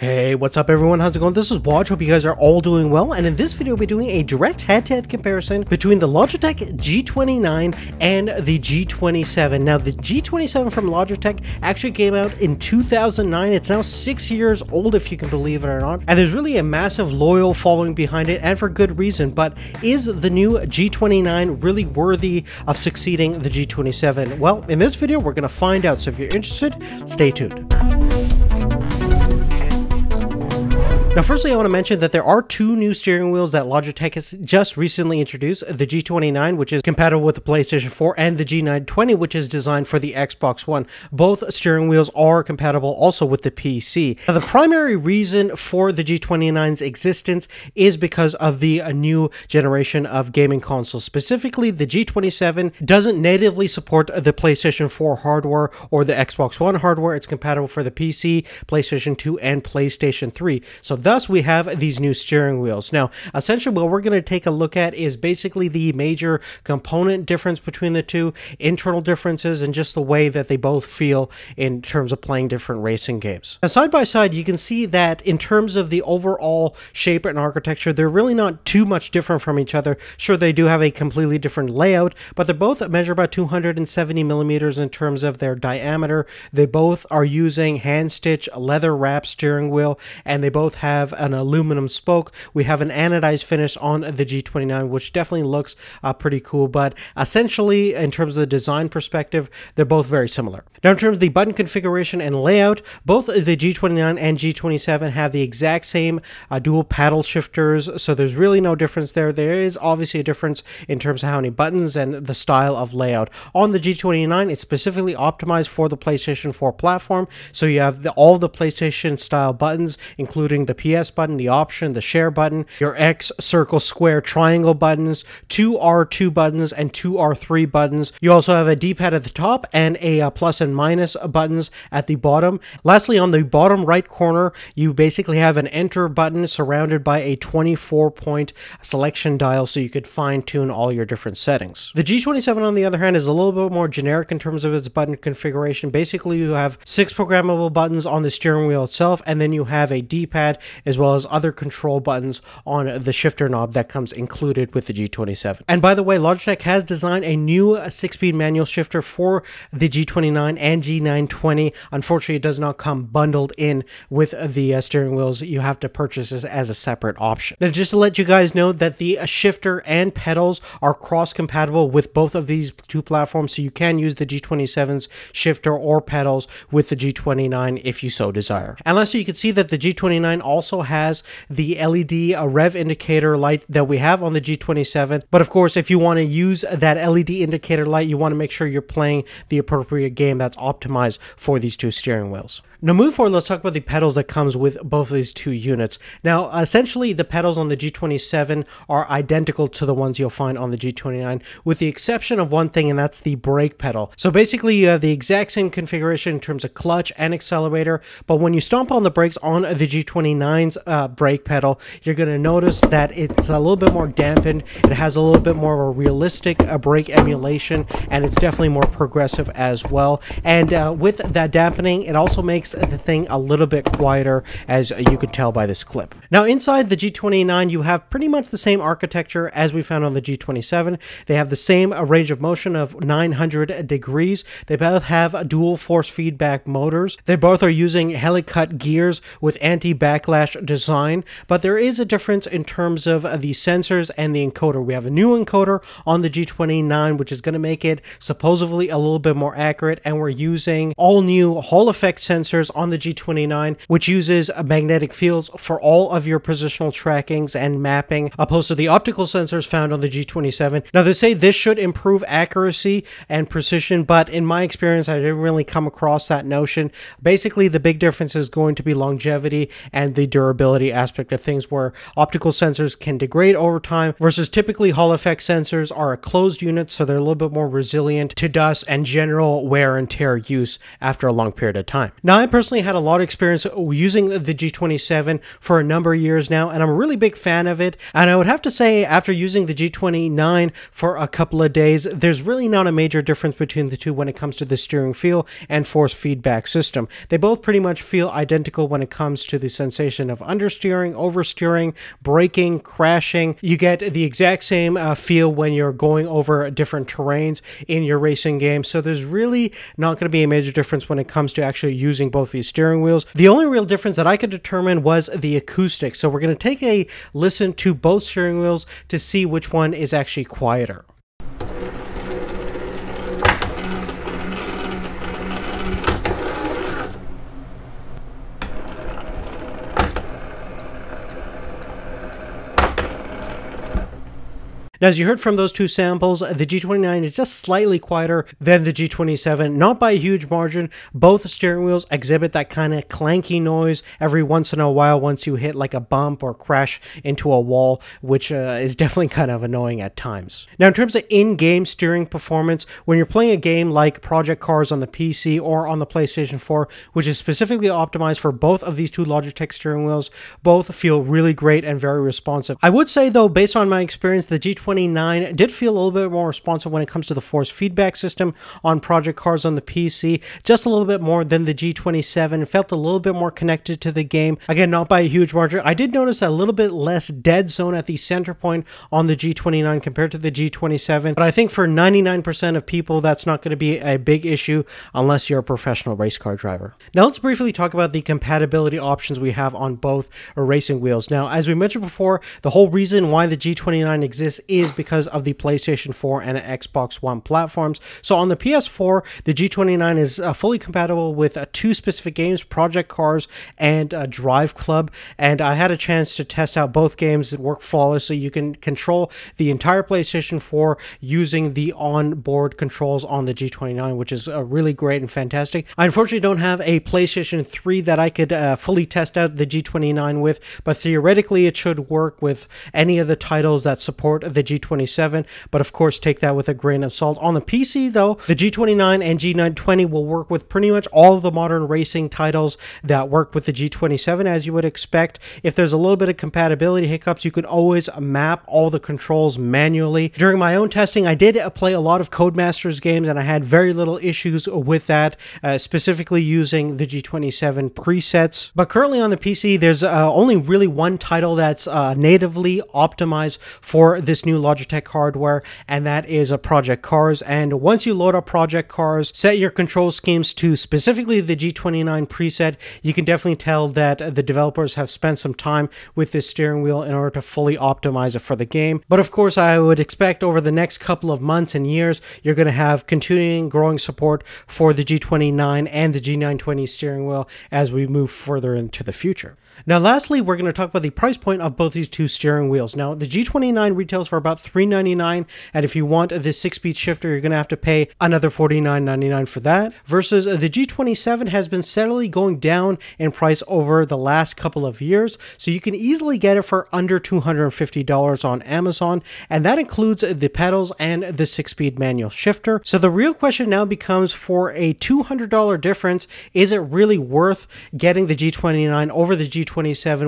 Hey, what's up everyone? How's it going? This is Watch. Hope you guys are all doing well. And in this video, we'll be doing a direct head-to-head comparison between the Logitech G29 and the G27. Now, the G27 from Logitech actually came out in 2009. It's now 6 years old, if you can believe it or not. And there's really a massive loyal following behind it, and for good reason. But is the new G29 really worthy of succeeding the G27? Well, in this video, we're going to find out. So if you're interested, stay tuned. Now, firstly, I want to mention that there are two new steering wheels that Logitech has just recently introduced. The G29, which is compatible with the PlayStation 4, and the G920, which is designed for the Xbox One. Both steering wheels are compatible also with the PC. Now, the primary reason for the G29's existence is because of the new generation of gaming consoles. Specifically, the G27 doesn't natively support the PlayStation 4 hardware or the Xbox One hardware. It's compatible for the PC, PlayStation 2, and PlayStation 3. So thus, we have these new steering wheels. Now, essentially what we're going to take a look at is basically the major component difference between the two, internal differences, and just the way that they both feel in terms of playing different racing games. Now, side by side, you can see that in terms of the overall shape and architecture, they're really not too much different from each other. Sure, they do have a completely different layout, but they both measure about 270 millimeters in terms of their diameter. They both are using hand-stitched leather wrap steering wheel, and they both have an aluminum spoke. We have an anodized finish on the G29, which definitely looks pretty cool, but essentially in terms of the design perspective, they're both very similar. Now, in terms of the button configuration and layout, both the G29 and G27 have the exact same dual paddle shifters, so there's really no difference there. There is obviously a difference in terms of how many buttons and the style of layout. On the G29, it's specifically optimized for the PlayStation 4 platform, so you have all the PlayStation style buttons, including the PS button, the option, the share button, your X, circle, square, triangle buttons, two R2 buttons, and two R3 buttons. You also have a D-pad at the top and a plus and minus buttons at the bottom. Lastly, on the bottom right corner, you basically have an enter button surrounded by a 24-point selection dial, so you could fine-tune all your different settings. The G27, on the other hand, is a little bit more generic in terms of its button configuration. Basically, you have 6 programmable buttons on the steering wheel itself, and then you have a D-pad as well as other control buttons on the shifter knob that comes included with the G27. And by the way, Logitech has designed a new 6-speed manual shifter for the G29 and G920. Unfortunately, it does not come bundled in with the steering wheels. You have to purchase this as a separate option. Now, just to let you guys know that the shifter and pedals are cross-compatible with both of these two platforms, so you can use the G27's shifter or pedals with the G29 if you so desire. And lastly, you can see that the G29 also has the LED rev indicator light that we have on the G27, but of course, if you want to use that LED indicator light, you want to make sure you're playing the appropriate game that's optimized for these two steering wheels. Now, moving forward, let's talk about the pedals that comes with both of these two units. Now, essentially, the pedals on the G27 are identical to the ones you'll find on the G29, with the exception of one thing, and that's the brake pedal. So basically, you have the exact same configuration in terms of clutch and accelerator, but when you stomp on the brakes on the G29's brake pedal, you're going to notice that it's a little bit more dampened. It has a little bit more of a realistic brake emulation, and it's definitely more progressive as well. And with that dampening, it also makes the thing a little bit quieter, as you can tell by this clip. Now, inside the G29, you have pretty much the same architecture as we found on the G27. They have the same range of motion of 900 degrees. They both have dual force feedback motors. They both are using helicut gears with anti-backlash design, but there is a difference in terms of the sensors and the encoder. We have a new encoder on the G29, which is going to make it supposedly a little bit more accurate, and we're using all new Hall effect sensors on the G29, which uses magnetic fields for all of your positional trackings and mapping, opposed to the optical sensors found on the G27. Now, they say this should improve accuracy and precision, but in my experience, I didn't really come across that notion. Basically, the big difference is going to be longevity and the durability aspect of things, where optical sensors can degrade over time, versus typically Hall effect sensors are a closed unit, so they're a little bit more resilient to dust and general wear and tear use after a long period of time. Now, I personally had a lot of experience using the G27 for a number of years now, and I'm a really big fan of it. And I would have to say, after using the G29 for a couple of days, there's really not a major difference between the two when it comes to the steering feel and force feedback system. They both pretty much feel identical when it comes to the sensation of understeering, oversteering, braking, crashing. You get the exact same feel when you're going over different terrains in your racing game. So there's really not going to be a major difference when it comes to actually using both these steering wheels. The only real difference that I could determine was the acoustics. So we're going to take a listen to both steering wheels to see which one is actually quieter. Now, as you heard from those two samples, the G29 is just slightly quieter than the G27, not by a huge margin. Both steering wheels exhibit that kind of clanky noise every once in a while once you hit like a bump or crash into a wall, which is definitely kind of annoying at times. Now, in terms of in-game steering performance, when you're playing a game like Project Cars on the PC or on the PlayStation 4, which is specifically optimized for both of these two Logitech steering wheels, both feel really great and very responsive. I would say, though, based on my experience, the G29 did feel a little bit more responsive when it comes to the force feedback system on Project Cars on the PC, just a little bit more than the G27. It felt a little bit more connected to the game. Again, not by a huge margin. I did notice a little bit less dead zone at the center point on the G29 compared to the G27, but I think for 99% of people, that's not going to be a big issue unless you're a professional race car driver. Now, let's briefly talk about the compatibility options we have on both racing wheels. Now, as we mentioned before, the whole reason why the G29 exists is because of the PlayStation 4 and Xbox One platforms. So on the PS4, the G29 is fully compatible with two specific games, Project Cars and Drive Club, and I had a chance to test out both games that work flawlessly. You can control the entire PlayStation 4 using the onboard controls on the G29, which is really great and fantastic. I unfortunately don't have a PlayStation 3 that I could fully test out the G29 with, but theoretically it should work with any of the titles that support the G27, but of course take that with a grain of salt. On the PC though, the G29 and G920 will work with pretty much all of the modern racing titles that work with the G27, as you would expect. If there's a little bit of compatibility hiccups, you could always map all the controls manually. During my own testing, I did play a lot of Codemasters games and I had very little issues with that, specifically using the G27 presets. But currently on the PC, there's only really one title that's natively optimized for this new Logitech hardware, and that is a Project Cars. And once you load up Project Cars, set your control schemes to specifically the G29 preset, you can definitely tell that the developers have spent some time with this steering wheel in order to fully optimize it for the game. But of course, I would expect over the next couple of months and years, you're going to have continuing growing support for the G29 and the G920 steering wheel as we move further into the future. Now, lastly, we're going to talk about the price point of both these two steering wheels. Now, the G29 retails for about $399, and if you want this 6-speed shifter, you're going to have to pay another $49.99 for that, versus the G27 has been steadily going down in price over the last couple of years, so you can easily get it for under $250 on Amazon, and that includes the pedals and the 6-speed manual shifter. So the real question now becomes, for a $200 difference, is it really worth getting the G29 over the G27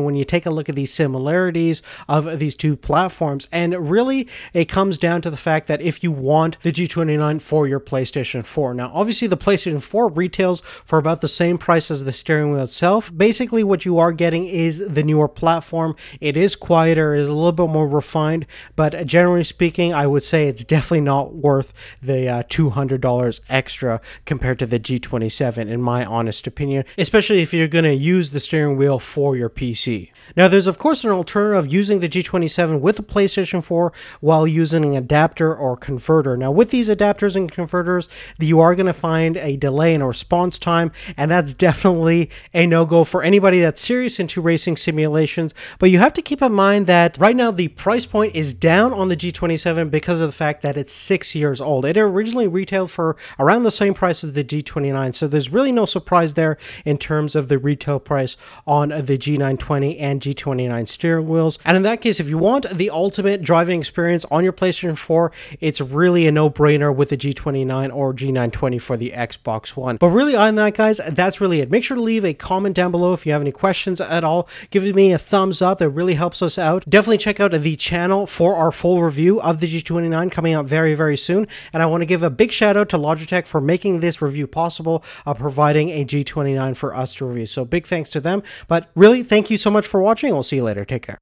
when you take a look at these similarities of these two platforms? And really, it comes down to the fact that if you want the G29 for your PlayStation 4. Now, obviously, the PlayStation 4 retails for about the same price as the steering wheel itself. Basically, what you are getting is the newer platform. It is quieter, it is a little bit more refined, but generally speaking, I would say it's definitely not worth the $200 extra compared to the G27, in my honest opinion, especially if you're going to use the steering wheel for your PC. Now, there's of course an alternative using the G27 with the PlayStation 4 while using an adapter or converter. Now, with these adapters and converters, you are going to find a delay in response time, and that's definitely a no-go for anybody that's serious into racing simulations. But you have to keep in mind that right now the price point is down on the G27 because of the fact that it's 6 years old. It originally retailed for around the same price as the G29, so there's really no surprise there in terms of the retail price on the the G920 and G29 steering wheels. And in that case, if you want the ultimate driving experience on your PlayStation 4, it's really a no-brainer with the G29 or G920 for the Xbox One. But really, on that, guys, that's really it. Make sure to leave a comment down below if you have any questions at all. Give me a thumbs up. That really helps us out. Definitely check out the channel for our full review of the G29 coming out very, very soon. And I want to give a big shout out to Logitech for making this review possible, providing a G29 for us to review. So big thanks to them. But really, thank you so much for watching. We'll see you later. Take care.